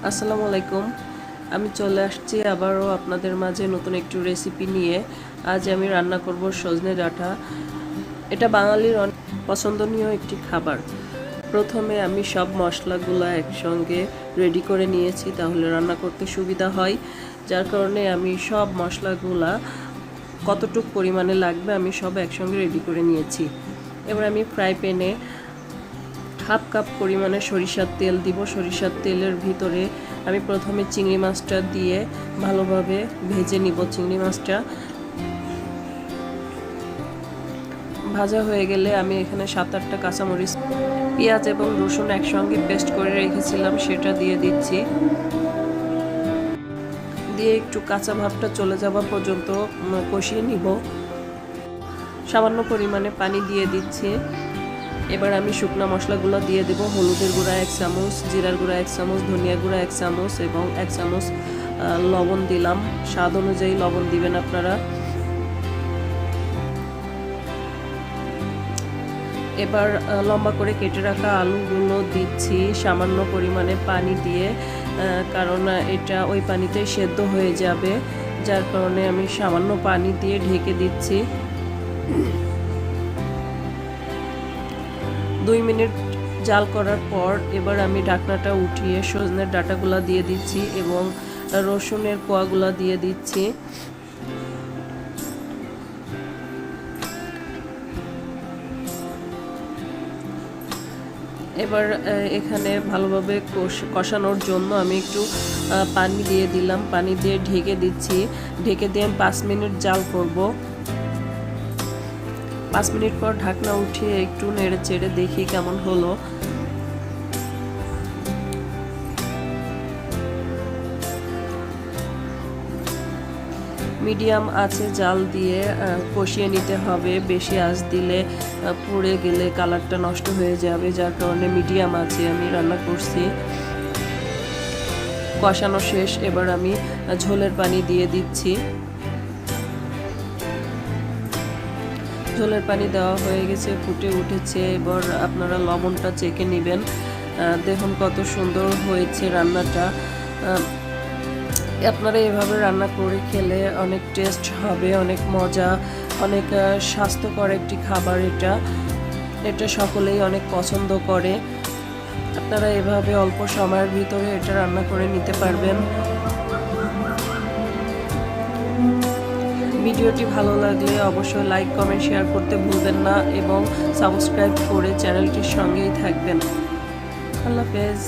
আসসালামু আলাইকুম। আমি চলে আসছি আবারও আপনাদের মাঝে নতুন একটু রেসিপি নিয়ে। আজ আমি রান্না করব সজনে ডাঁটা। এটা বাঙালির অনেক পছন্দনীয় একটি খাবার। প্রথমে আমি সব মশলাগুলো একসঙ্গে রেডি করে নিয়েছি, তাহলে রান্না করতে সুবিধা হয়। যার কারণে আমি সব মশলাগুলা কতটুকু পরিমাণে লাগবে আমি সব একসঙ্গে রেডি করে নিয়েছি। এবার আমি ফ্রাই প্যানে হাফ কাপ পরিমাণে সরিষার তেল দিব। সরিষার তেলের ভিতরে আমি প্রথমে চিংড়ি মাছটা দিয়ে ভালোভাবে ভেজে নিব। চিংড়ি মাছটা ভাজা হয়ে গেলে আমি এখানে 7-8টা কাঁচামরিচ, পেঁয়াজ এবং রসুন একসঙ্গে পেস্ট করে রেখেছিলাম সেটা দিয়ে দিচ্ছি। দিয়ে একটু কাঁচা ভাবটা চলে যাওয়া পর্যন্ত কষিয়ে নিব। সামান্য পরিমাণে পানি দিয়ে দিচ্ছি। এবার আমি শুকনা মশলাগুলো দিয়ে দেব। হলুদের গুঁড়া 1 চামচ, জিরার গুঁড়া 1 চামচ, ধনিয়া গুঁড়া 1 চামচ এবং 1 চামচ লবণ দিলাম। স্বাদ অনুযায়ী লবণ দিবেন আপনারা। এবার লম্বা করে কেটে রাখা আলুগুলো দিচ্ছি সামান্য পরিমাণে পানি দিয়ে, কারণ এটা ওই পানিতেই সেদ্ধ হয়ে যাবে। যার কারণে আমি সামান্য পানি দিয়ে ঢেকে দিচ্ছি। 2 মিনিট জাল করার পর এবার আমি ঢাকনাটা উঠিয়ে সজনের ডাঁটাগুলা দিয়ে দিচ্ছি এবং রসুনের কোয়াগুলা দিয়ে দিচ্ছি। এবার এখানে ভালোভাবে কষানোর জন্য আমি একটু পানি দিয়ে দিলাম। পানি দিয়ে ঢেকে দিচ্ছি। ঢেকে দিয়ে আমি 5 মিনিট জাল করব। 5 মিনিট পর ঢাকনা উঠিয়ে একটু নেড়ে চেড়ে দেখি কেমন হলো। মিডিয়াম আঁচে জাল দিয়ে কষিয়ে নিতে হবে। বেশি আঁচ দিলে পুড়ে গেলে কালারটা নষ্ট হয়ে যাবে। যার কারণে মিডিয়াম আঁচে আমি রান্না করছি। কষানো শেষ। এবার আমি ঝোলের পানি দিয়ে দিচ্ছি। ঝোলের পানি দেওয়া হয়ে গেছে, ফুটে উঠেছে। এবার আপনারা লবণটা চেখে নেবেন। দেখুন কত সুন্দর হয়েছে রান্নাটা। আপনারা এভাবে রান্না করে খেলে অনেক টেস্ট হবে, অনেক মজা, অনেক স্বাস্থ্যকর একটি খাবার। এটা সকলেই অনেক পছন্দ করে। আপনারা এভাবে অল্প সময়ের ভিতরে এটা রান্না করে নিতে পারবেন। ভিডিওটি ভালো লাগলে অবশ্যই লাইক, কমেন্ট, শেয়ার করতে ভুলবেন না এবং সাবস্ক্রাইব করে চ্যানেলটির সঙ্গেই থাকবেন। আল্লাহ হাফেজ।